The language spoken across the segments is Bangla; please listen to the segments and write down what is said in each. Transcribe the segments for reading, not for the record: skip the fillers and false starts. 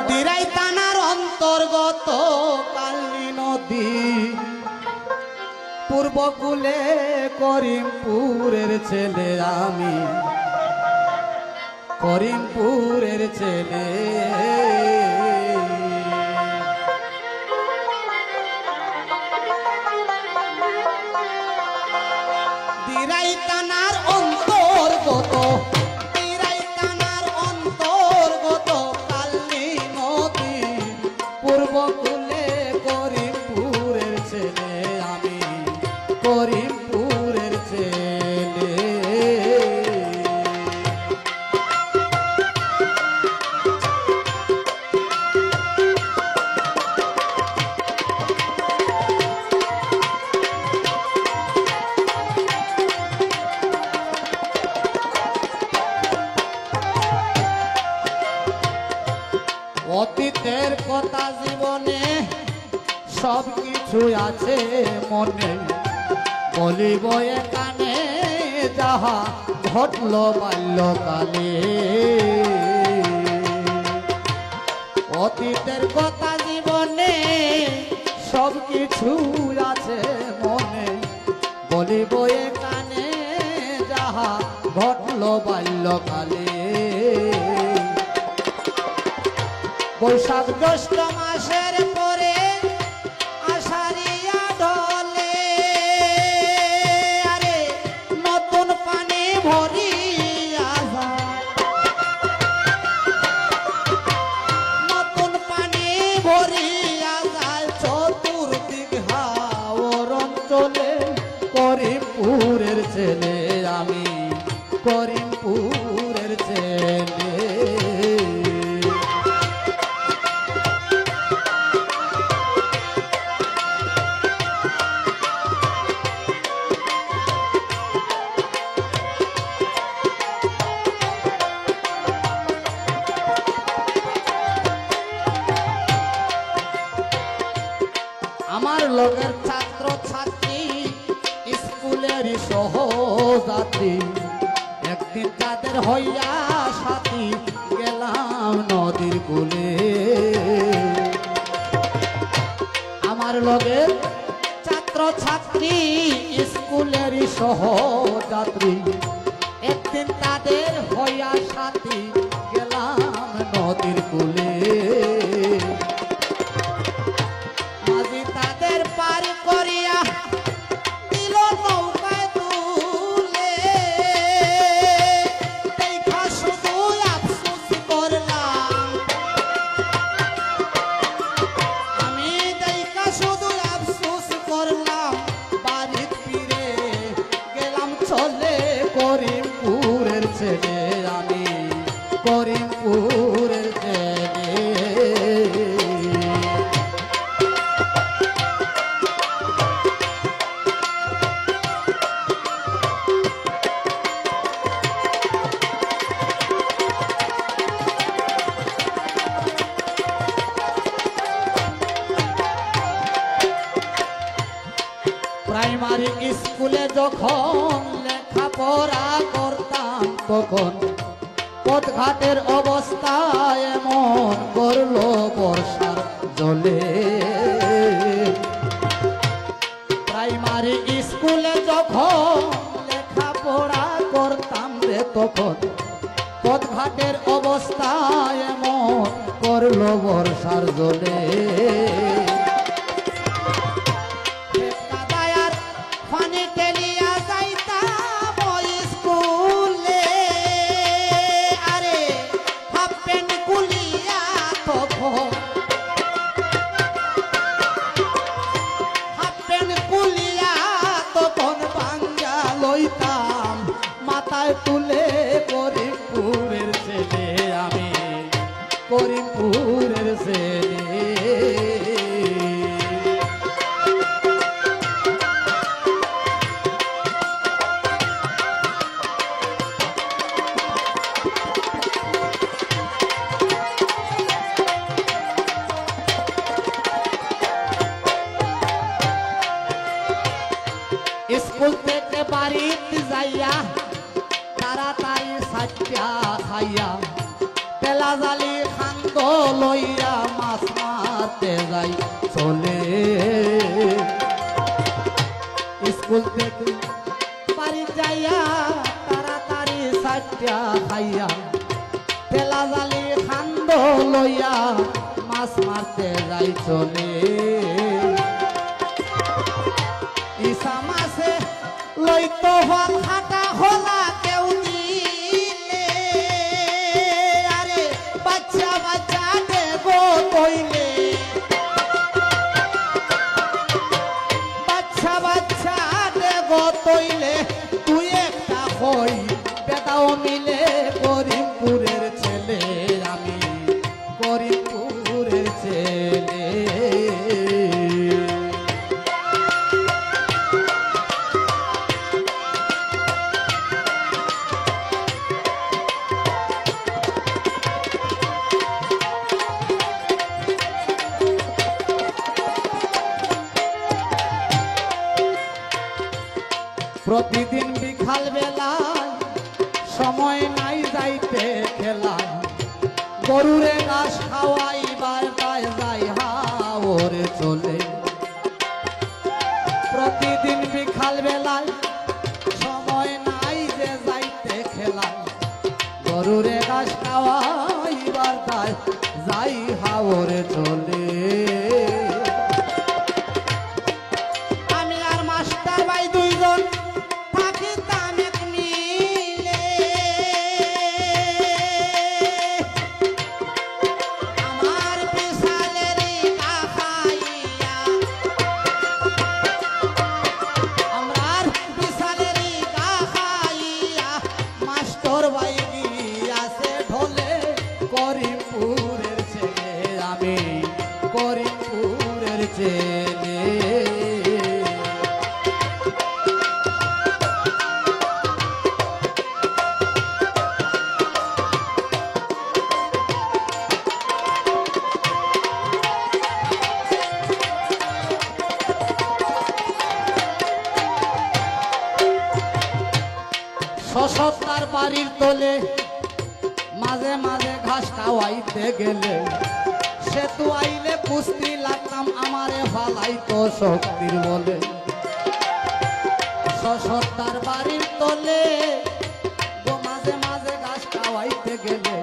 দিরাই থানার অন্তর্গত কালনী নদী পূর্বকুলে করিমপুরের ছেলে আমি, করিমপুরের ছেলে। দিরাই থানার অন্তর্গত, দিরাই থানার অন্তর্গত কালনী নদী পূর্বকুলে করিমপুরের ছেলে আমি, করিমপুরের ছেলে। অতীতের কথা জীবনে সব কিছু আছে মনে, বলিব এখানে যাহা ঘটল বাল্যকালে। অতীতের কথা জীবনে সব কিছু আছে মনে, বলিব এখানে যাহা ঘটল বাল্যকালে। বৈশাখ জ্যৈষ্ঠ মাসের পরে আষাঢ়িয়া ঢলে, আরে নতুন পানি ভরিয়া যায়, নতুন পানি ভরিয়া যায় চতুর্দিক হাওর অঞ্চলে। করিমপুরের ছেলে আমি, করিমপুরের ছেলে। আমার লগের ছাত্র ছাত্রী স্কুলের সহযাত্রী, একদিন তাদের হইয়া সাথী গেলাম নদীর কূলে। আমার লগের ছাত্র ছাত্রী স্কুলের সহযাত্রী, একদিন তাদের হইয়া সাথী গেলাম নদীর কূলে। তাদের পার করিয়া দিল নৌকায় তুলে, দেখা শুধু আফসোস করলাম আমি, দেখা শুধু আফসোস করলাম বাড়ি ফিরে গেলাম চলে। করিমপুরের ছেলে আমি, করিমপুরের ছেলে। প্রাইমারি স্কুলে যখন লেখাপড়া করতাম তখন পথঘাটের অবস্থা এমন করলো বর্ষার জলে। প্রাইমারি স্কুলে যখন লেখাপড়া করতাম রে তখন পথঘাটের অবস্থা এমন করলো বর্ষার জলে। মাথায় তুলে করিমপুরের ছেলে আমি, করিমপুরের ছেলে। স্কুল থেকে বাড়িতে যাইয়া তাড়াতাড়ি সাজ্জা খাইয়া পেলা জালি খান খান্দ লইয়া মাছ মারতে যাই চলে স্কুল থেকে বাড়ি যাইয়া তাড়াতাড়ি সাইটা খাইয়া তেলা জালি খান্দ লইয়া মাছ মারতে যাই চলে ইসা মাছে লইতো হল হাটা হলা কেউ দিলে আরে বাচ্চা বাচ্চা দেবো কইলে বাচ্চা বাচ্চা দেবো তৈলে তুই একটা হই বেদাও মিলে করিমপুরের ছেলে আমি করিমপুরের ছেলে প্রতিদিন বিকাল বেলায় সময় নাই যাইতে খেলায় গরুরে ঘাস খাওয়াইবার গায় যাই হাওরে চলে প্রতিদিন বিকাল বেলায় সময় নাই যে যাইতে খেলায় গরুরে ঘাস খাওয়াইবার গায় যাই হাওরে চলে আমি আর মাস্টার ভাই দুইজন করিমপুরের ছেলে আমি করিমপুরের ছেলে সশস্তার বাড়ির তোলে মাঝে মাঝে ঘাস খাওয়াইতে গেলে সেতু আইলে কুস্তি লাগতাম আমারে ফালাইতো শক্তির বলে সশস্তার বাড়ির তোলে মাঝে মাঝে ঘাস খাওয়াইতে গেলে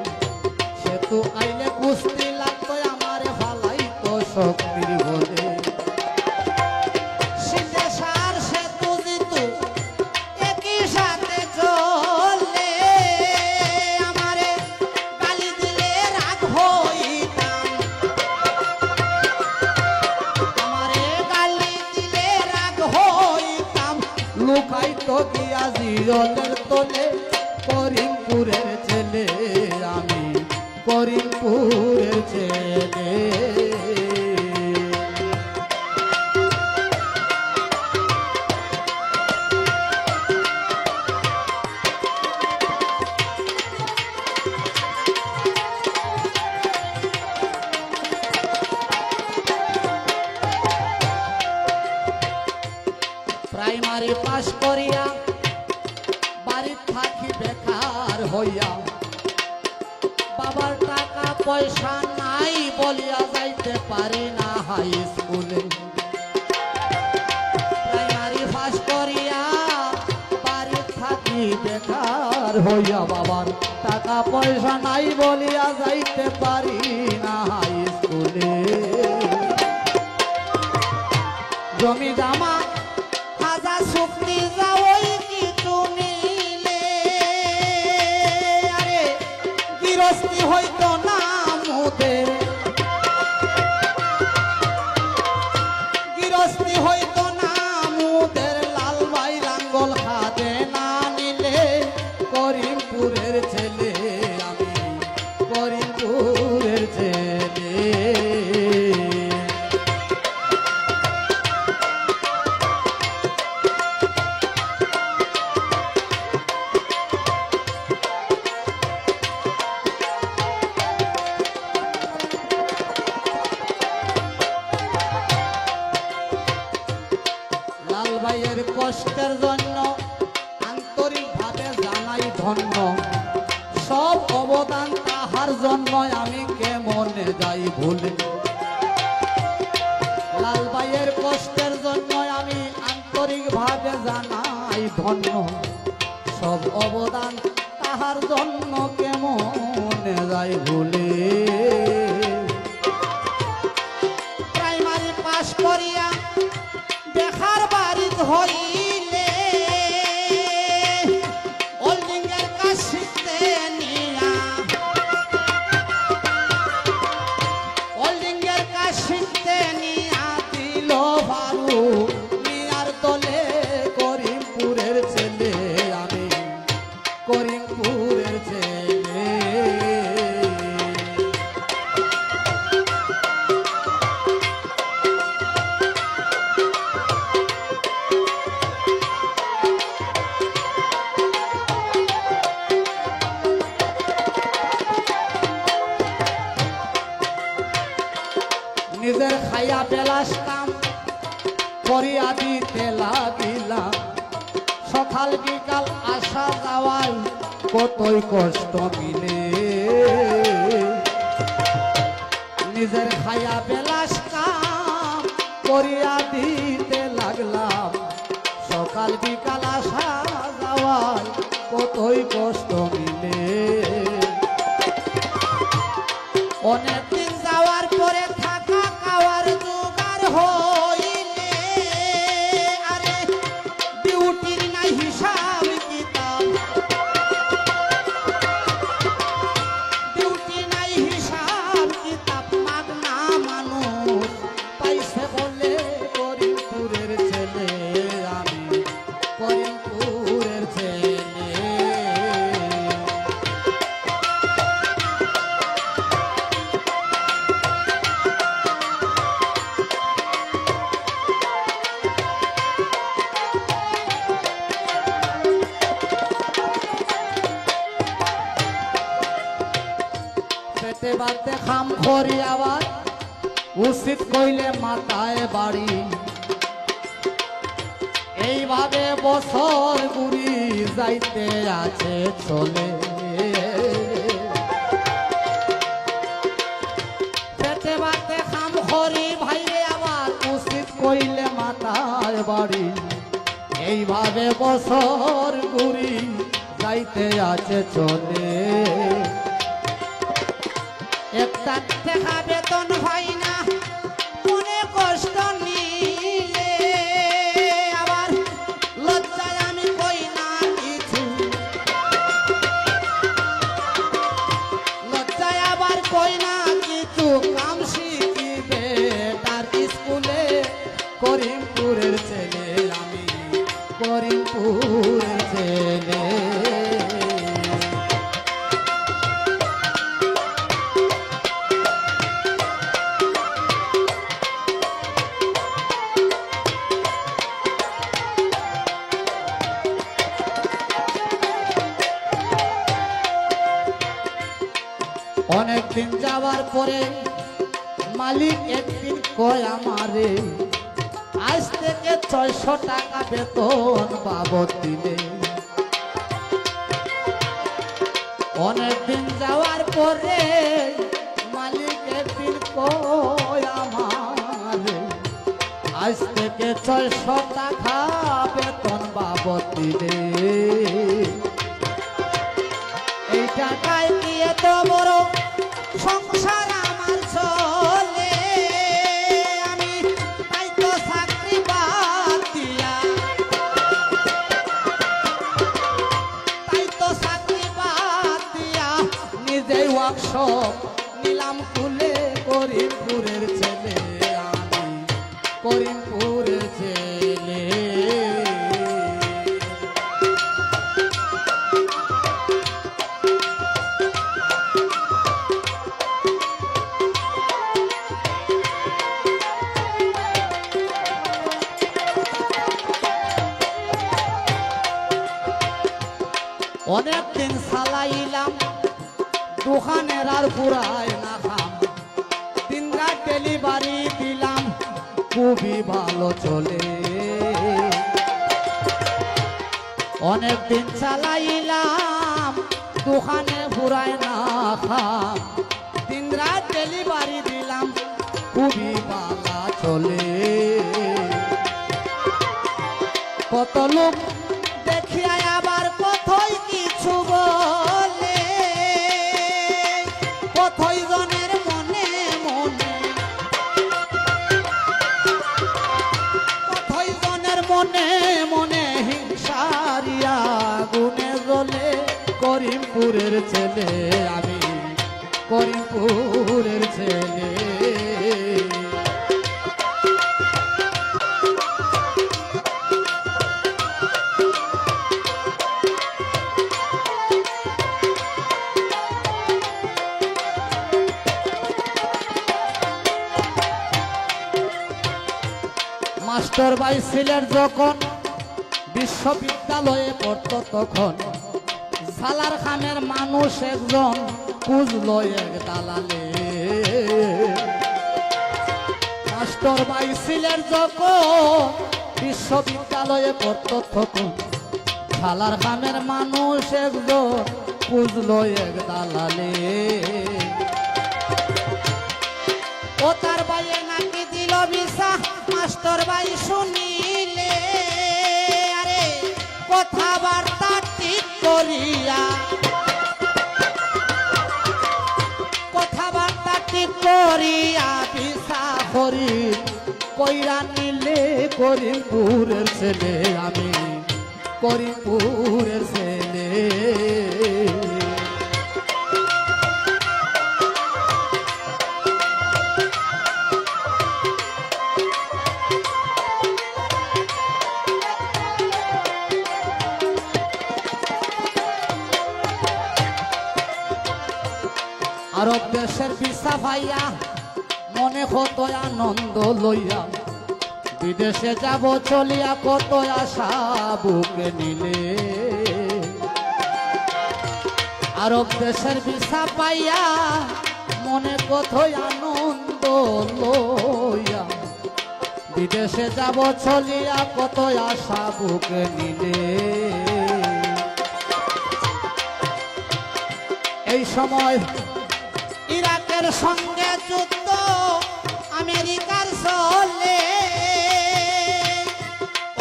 সেতু আইলে কুস্তি লাগতো আমারে ফালাইতো শক্তির বলে সিদ্ধেশ্বর সেতু জিতু একই সাথে চলে লুকাই তো গিয়া জিরলের তোলে করিমপুরের ছেলে আমি করিমপুরের ছেলে প্রাইমারি পাস করিয়া বাড়ি থাকি বেকার হইয়া বাবার টাকা পয়সা নাই বলিয়া যাইতে পারি না হাই স্কুলে প্রাইমারি পাস করিয়া বাড়ি থাকি বেকার হইয়া বাবার টাকা পয়সা নাই বলিয়া যাইতে পারি না হাই স্কুলে জমি জামা শুক্তি যাওই কিছু নিলে আরে গৃহস্থী হইতো না মুদের গৃহস্থী হইতো না মুদের লাল ভাই লাঙ্গল হাতে না নিলে করিমপুরের ছেলে আমি করিমপুরের ছেলে ভাইয়ের কষ্টের জন্য আন্তরিকভাবে জানাই ধন্য সব অবদান তাহার জন্য আমি কেমনে যাই ভুলে লাল ভাইয়ের কষ্টের জন্য আমি আন্তরিকভাবে জানাই ধন্য সব অবদান তাহার জন্য কেমনে যাই ভুলে প্রাইমারি পাস করিয়া দেখার বাড়ি হইলে ওল্ডিংয়ের কাজ শিখতে নিয়া ওল্ডিংয়ের কাজ শিখতে নিয়া দিল বারু মিয়ার দলে করিমপুরের ছেলে আমি করিমপুরের ছেলে নিজের খাইয়া বেলাস কাম করিয়া দিতে লাগিলাম সকাল বিকাল আসা যাওয়ায় কতই কষ্ট মিলে নিজের খাইয়া বেলাস কাম করিয়া দিতে লাগলাম সকাল বিকাল আসা যাওয়ায় কতই কষ্ট মিলে অনেকদিন যাওয়ার পরে থাকা খাওয়ার জোগাড় হইলে আরে ডিউটির নাই হিসাব কিতাব ডিউটি নাই হিসাব কিতাব মাগনা মানুষ পাইছে বলে করিমপুরের ছেলে আমি করিমপুরের ছেলে পেটে বাড়তে খাম করি আবার উচিত কইলে মাথায় বাড়ি এইভাবে বছর ঘুরি যাইতে আছে চলে পেটে বাড়তে খাম করি ভাইরে আবার উচিত কইলে মাথায় বাড়ি এইভাবে বছর ঘুরি যাইতে আছে চলে একটা দেখা বেতন হয় না মনে কষ্ট নিলে আবার লজ্জায় আমি কই না কিছু লজ্জায় আবার কই না কিছু কাম শিখিবে তার স্কুলে করিমপুরের ছেলে আমি করিমপুরের ছেলে অনেকদিন যাওয়ার পরে মালিক একদিন কয় আমারে আজ থেকে 600 টাকা বেতন বাবদ দিলে অনেকদিন যাওয়ার পরে মালিক একদিন কয় আমারে আজ থেকে 600 টাকা বেতন বাবদ দিলে এই টাকায় দিয়ে তো বড় সংসার আমার চলে আমি তাই তো চাকরি বাদ দিয়া তাই তো চাকরি বাদ দিয়া নিজে ওয়ার্কশপ নিলাম খুলে করিমপুরের ছেলে আমি করিমপুরের ছেলে অনেকদিন চালাইলাম দোকানের আর পুরায় না খাম দিনরাত ডেলিভারি দিলাম খুবই ভালো চলে অনেকদিন চালাইলাম দোকানে ফুরায় না খাম, দিন রাত ডেলিভারি দিলাম খুবই বালা চলে। কত লোক দেখিয়া আবার কতই কিছু বলে, কতই জনের মনে মনে, কতই জনের মনে মনে হিংসারিয়া গুনে জ্বলে। করিমপুরের ছেলে আমি, করিমপুরের ছেলে। মাস্টার ভাই ছিলেন যখন বিশ্ববিদ্যালয়ে পড়ত, তখন সালার খানের মানুষ একজন খুঁজল এক দালালে। মাস্টার ভাই ছিলেন যখন বিশ্ববিদ্যালয়ে পড়ত, তখন সালার খানের মানুষ একজন খুঁজল এক দালালে। ও তার ভাইয়ে নাকি দিল বিশা, মাস্টার ভাই শুনিলে আরে কথাবার্তা ঠিক করিয়া, কথাবার্তা ঠিক করিয়া বিশা করি কইরা নিলে। করিমপুরের ছেলে আমি, করিমপুরের ছেলে। আরব দেশের ভিসা পাইয়া মনে কত আনন্দ লইয়া, বিদেশে যাব চলিয়া কত আশা বুকে নিলে। আরব দেশের ভিসা পাইয়া মনে কত আনন্দ লইয়া, বিদেশে যাব চলিয়া কত আশা বুকে নিলে। এই সময় ইরাকের সঙ্গে যুদ্ধ আমেরিকার চলে,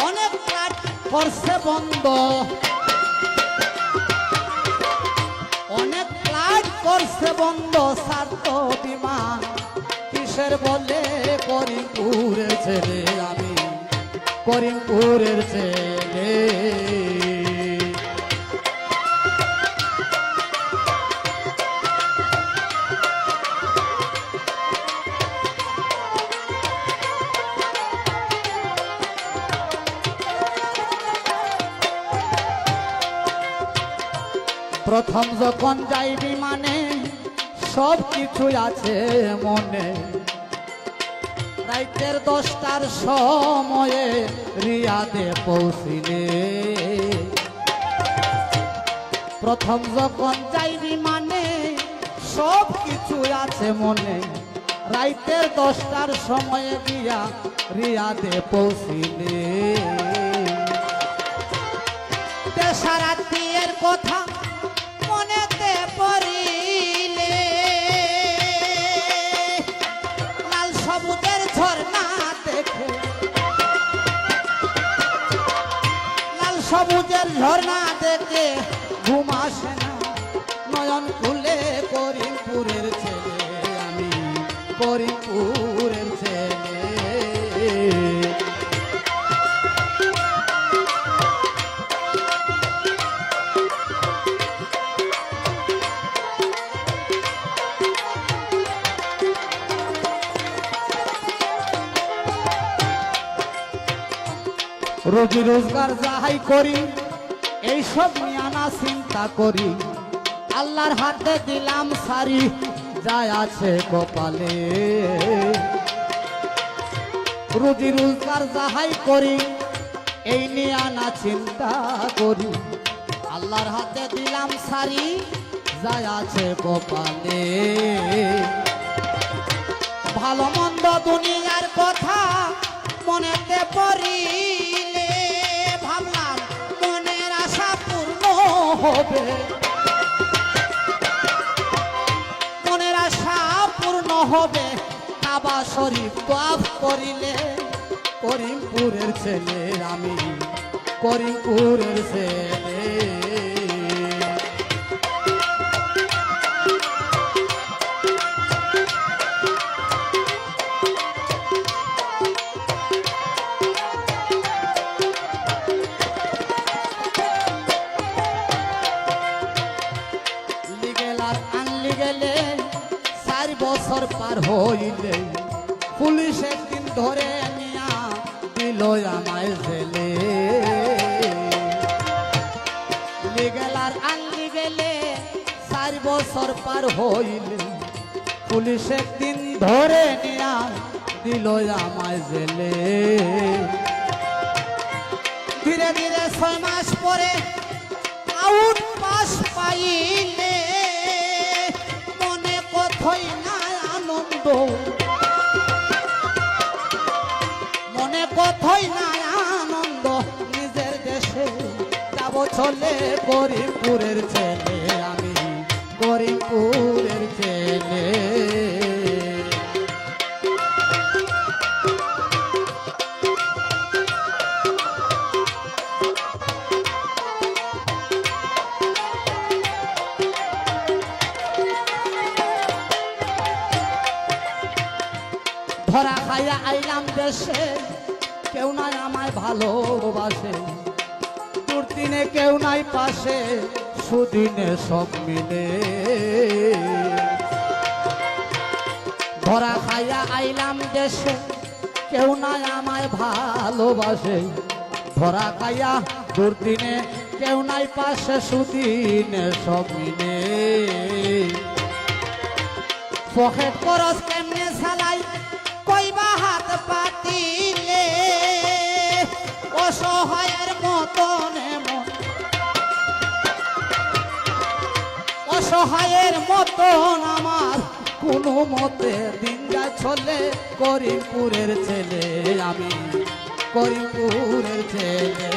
অনেক ফ্লাইট করছে বন্ধ, অনেক ফ্লাইট করছে বন্ধ, স্বার্থ বিমান কিসের বলে। করিমপুরের ছেলে আমি, করিমপুরের ছেলে। প্রথম যখন যাই বিমানে সব কিছু আছে মনে, রাইতের 10টার সময়ে রিয়াদে পৌঁছিলে। প্রথম যখন যাই বিমানে সব কিছু আছে মনে, রাইতের 10টার সময়ে গিয়া রিয়াদে পৌঁছিলে। দেশারাত্রিয়ের কথা মনেতে পড়িলে, লাল সবুজের ঝর্ণা দেখে, লাল সবুজের ঝর্ণা দেখে ঘুম আসে না নয়ন খুলে। করিমপুরের ছেলে আমি, করিমপুরের ছেলে। রোজি রোজগার যাহাই করি এইসব নিয়ে না চিন্তা করি, আল্লাহর হাতে দিলাম সারি যায় আছে কপালে। রোজি রোজগার যাহাই করি এই নিয়ে না চিন্তা করি, আল্লাহর হাতে দিলাম সারি যায় আছে কপালে। ভালো মন্দ দুনিয়ার কথা মনেতে পড়িলে, ভাবলাম মনের আশা পূর্ণ হবে। হবে কাবা শরীফ তোয়াফ করিলে। করিমপুরের ছেলে আমি, করিমপুরের ছেলে। গেলে 4 বছর পার হইলে পুলিশ একদিন ধরে নিয়া দিল আমায় জেলে। লিগেল আর আনলিগেলে 4 বছর পার হইলে পুলিশ একদিন ধরে নিয়া দিল আমায় জেলে। ধীরে ধীরে 6 মাস পরে আউট পাস পাইলে কতই না আনন্দ, মনে কতই না আনন্দ। নিজের দেশে যাব চলে, করিমপুরের ছেলে আমি, করিমপুরের ছেলে। ধরা খাইয়া আইলাম দেশে, কেউ নাই আমায় ভালোবাসে। দুর্দিনে কেউ নাই পাশে, সুদিনে সব মিলে। ধরা খাইয়া আইলাম দেশে, কেউ নাই আমায় ভালোবাসে। ধরা খাইয়া দুর্দিনে কেউ নাই পাশে, সুদিনে সব মিলে। পকেট খরচ কেমনে চালাই কইবা হাত পাতিলে, অসহায়ের মতন এমন, অসহায়ের মতন আমার কোনো মতে দিন যায় চলে। করিমপুরের ছেলে আমি, করিমপুরের ছেলে।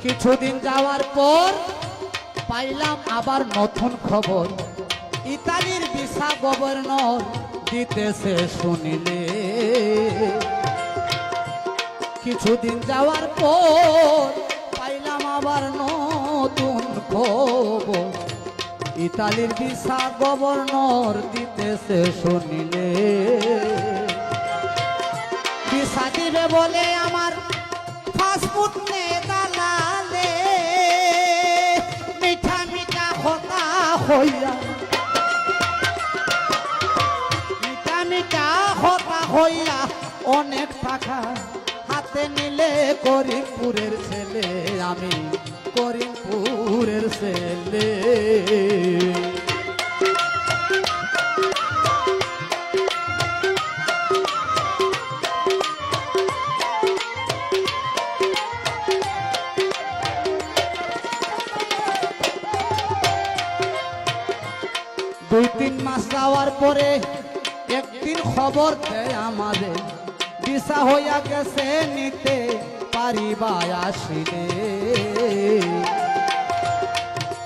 কিছুদিন যাওয়ার পর পাইলাম আবার নতুন খবর, ইতালির ভিসা গভর্নর দিতেছে শুনিলে। কিছুদিন যাওয়ার পর পাইলাম আবার নতুন খবর, ইতালির ভিসা গভর্নর দিতেছে শুনিলে। ভিসা দিবে বলে আমার পাসপোর্ট নে দালালে, মিঠা মিঠা কথা হইয়া, মিঠা মিঠা কথা হইয়া অনেক টাকা হাতে নিলে। করিমপুরের ছেলে আমি, করিমপুরের ছেলে। দুই তিন মাস যাওয়ার পরে একদিন খবর দেয় আমাদের, ভিসা হইয়া গেছে নিতে পারিবা আসিলে।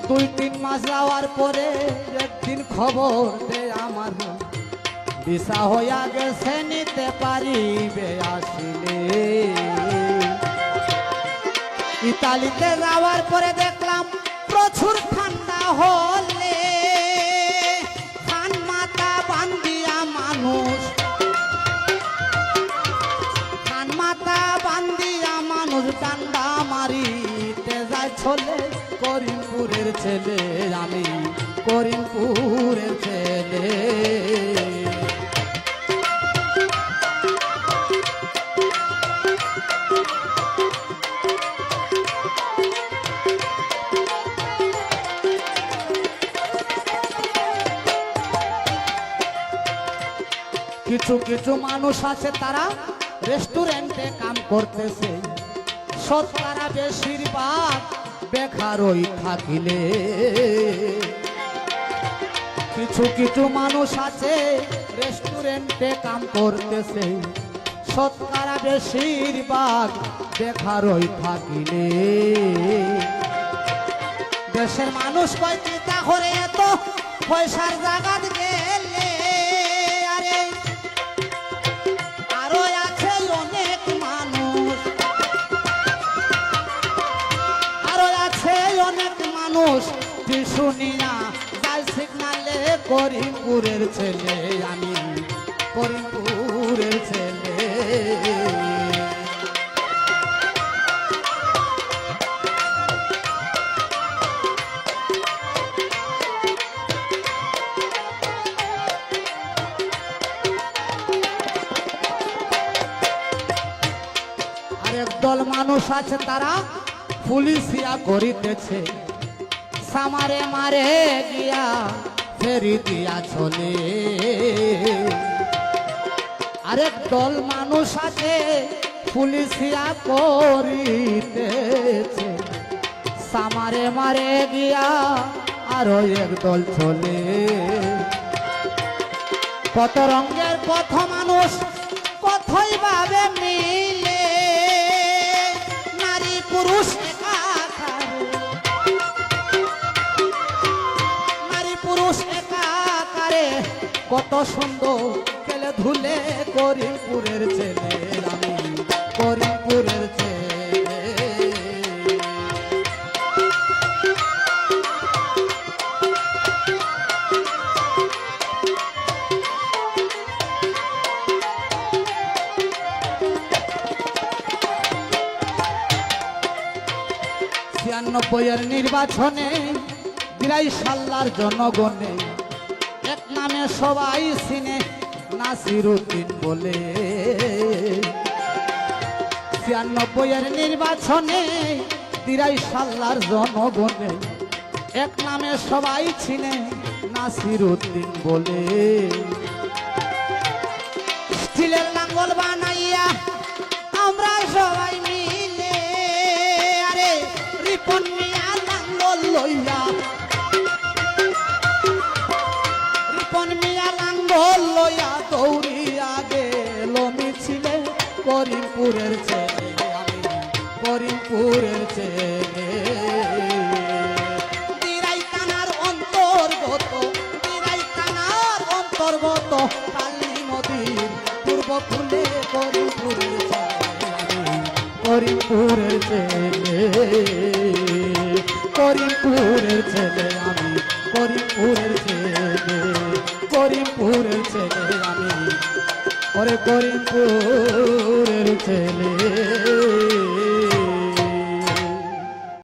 2-3 মাস যাওয়ার পরে একদিন খবর দেয় আমাদের, ভিসা হইয়া গেছে নিতে পারিবে আসিলে। ইতালিতে যাওয়ার পরে দেখলাম প্রচুর ঠান্ডা হলে, বান্দিয়া মানুষ, কান মাথা বান্দিয়া মানুষ ডান্ডা মারিতে যায় চলে। করিমপুরের ছেলে আমি, করিমপুরের ছেলে। কিছু কিছু মানুষ আছে তারা রেস্টুরেন্টে কাম করতেছে, শতকরা বেশিরভাগ বেকারই থাকিলে। কিছু কিছু মানুষ আছে রেস্টুরেন্টে কাম করতেছে, শতকরা বেশিরভাগ বেকারই থাকিলে। দেশের মানুষ কয় চিন্তা করে এত পয়সার জাগাত গেলে, আরে আরো আছে অনেক মানুষ, আরো আছে অনেক মানুষ শুনিয়া যাই সিগনালে করিমপুরের ছেলে, আমি করিমপুরের ছেলে। একদল মানুষ আছে তারা পুলিশিয়া করিতেছে, সামারে মারে গিয়া ফেরি দিয়া চলে। আরেক দল মানুষ আছে পুলিশিয়া করিতেছে, সামারে মারে গিয়া আরো একদল চলে। কত রঙের কত মানুষ কথই ভাবে মিলে, নারী পুরুষ একাকারে, নারী পুরুষ একাকারে কত সুন্দর খেলে ধুলে করিমপুরের ছেলে, আমি করিমপুরের ছেলে। ছিয়ানব্বইয়ের নির্বাচনে বিরাই সাল্লার জনগণে এক নামে সবাই চিনে নাসিরউদ্দিন বলে। 96-এর নির্বাচনে দিরাই সাল্লার জনগণে এক নামে সবাই চিনে নাসিরউদ্দিন বলে। স্টিলের লাঙ্গল বানাইয়া আমরা সবাই মিলে, আরে রিপন মিয়া লাঙ্গল লইয়া, রিপন মিয়া লাঙ্গল লইয়া দৌড়িয়া গেল মিছিলে। করিমপুরের ছেলে আমি, করিমপুরের ছেলে। দিরাই থানার অন্তর্গত, দিরাই থানার অন্তর্গত কালী নদীর পূর্ব ফুলে করিমপুরের ছেলে আমি, করিমপুরের ছেলে। করিমপুরের ছেলে আমি, করিমপুরের ছেলে, করিমপুরের ছেলে আমি, ওরে করিমপুরের ছেলে।